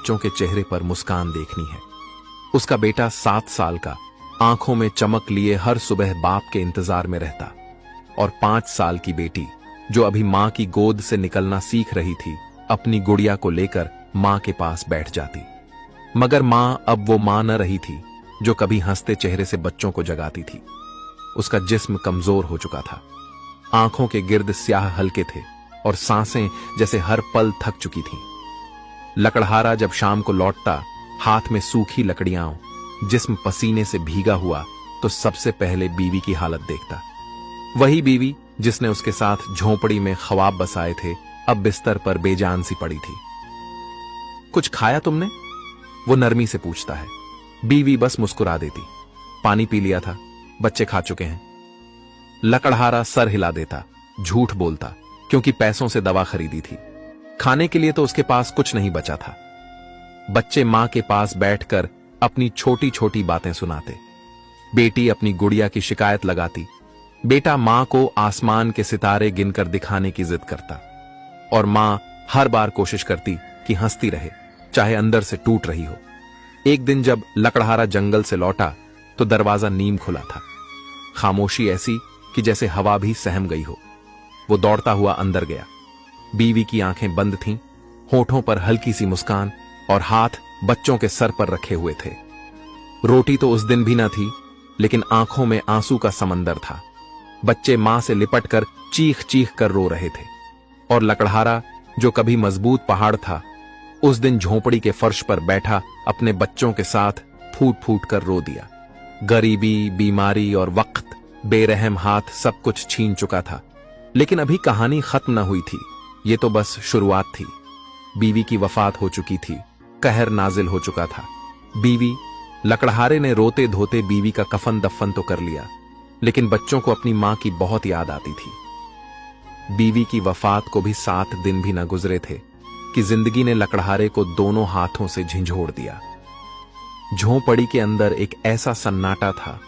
बच्चों के चेहरे पर मुस्कान देखनी है। उसका बेटा 7 साल का आंखों में चमक लिए हर सुबह बाप के इंतजार में रहता, और 5 साल की बेटी जो अभी मां की गोद से निकलना सीख रही थी, अपनी गुड़िया को लेकर मां के पास बैठ जाती। मगर मां अब वो मां न रही थी जो कभी हंसते चेहरे से बच्चों को जगाती थी। उसका जिस्म कमजोर हो चुका था, आंखों के गिर्द स्याह हल्के थे और सांसें जैसे हर पल थक चुकी थीं। लकड़हारा जब शाम को लौटता, हाथ में सूखी लकड़ियां, जिस्म पसीने से भीगा हुआ, तो सबसे पहले बीवी की हालत देखता। वही बीवी जिसने उसके साथ झोंपड़ी में ख्वाब बसाए थे, अब बिस्तर पर बेजान सी पड़ी थी। कुछ खाया तुमने? वो नरमी से पूछता है। बीवी बस मुस्कुरा देती। पानी पी लिया था, बच्चे खा चुके हैं। लकड़हारा सर हिला देता, झूठ बोलता, क्योंकि पैसों से दवा खरीदी थी। खाने के लिए तो उसके पास कुछ नहीं बचा था। बच्चे मां के पास बैठकर अपनी छोटी छोटी बातें सुनाते। बेटी अपनी गुड़िया की शिकायत लगाती। बेटा मां को आसमान के सितारे गिनकर दिखाने की जिद करता, और मां हर बार कोशिश करती कि हंसती रहे, चाहे अंदर से टूट रही हो। एक दिन जब लकड़हारा जंगल से लौटा तो दरवाजा नीम खुला था। खामोशी ऐसी कि जैसे हवा भी सहम गई हो। वो दौड़ता हुआ अंदर गया। बीवी की आंखें बंद थीं, होठों पर हल्की सी मुस्कान, और हाथ बच्चों के सर पर रखे हुए थे। रोटी तो उस दिन भी न थी, लेकिन आंखों में आंसू का समंदर था। बच्चे मां से लिपटकर चीख चीख कर रो रहे थे, और लकड़हारा जो कभी मजबूत पहाड़ था, उस दिन झोंपड़ी के फर्श पर बैठा अपने बच्चों के साथ फूट फूट कर रो दिया। गरीबी, बीमारी और वक्त, बेरहम हाथ सब कुछ छीन चुका था, लेकिन अभी कहानी खत्म न हुई थी। ये तो बस शुरुआत थी। बीवी की वफात हो चुकी थी, कहर नाजिल हो चुका था। लकड़हारे ने रोते धोते बीवी का कफन दफन तो कर लिया, लेकिन बच्चों को अपनी मां की बहुत याद आती थी। बीवी की वफात को भी 7 दिन भी न गुजरे थे कि जिंदगी ने लकड़हारे को दोनों हाथों से झंझोड़ दिया। झोंपड़ी के अंदर एक ऐसा सन्नाटा था,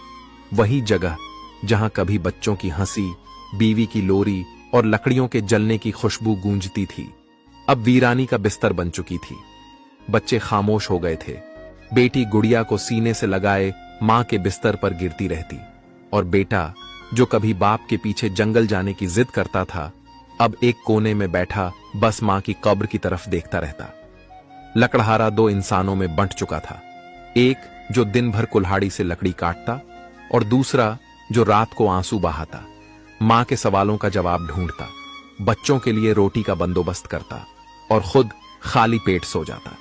वही जगह जहां कभी बच्चों की हंसी, बीवी की लोरी और लकड़ियों के जलने की खुशबू गूंजती थी, अब वीरानी का बिस्तर बन चुकी थी। बच्चे खामोश हो गए थे। बेटी गुड़िया को सीने से लगाए मां के बिस्तर पर गिरती रहती, और बेटा जो कभी बाप के पीछे जंगल जाने की जिद करता था, अब एक कोने में बैठा बस मां की कब्र की तरफ देखता रहता। लकड़हारा 2 इंसानों में बंट चुका था, एक जो दिन भर कुल्हाड़ी से लकड़ी काटता, और दूसरा जो रात को आंसू बहाता, मां के सवालों का जवाब ढूंढता, बच्चों के लिए रोटी का बंदोबस्त करता, और खुद खाली पेट सो जाता।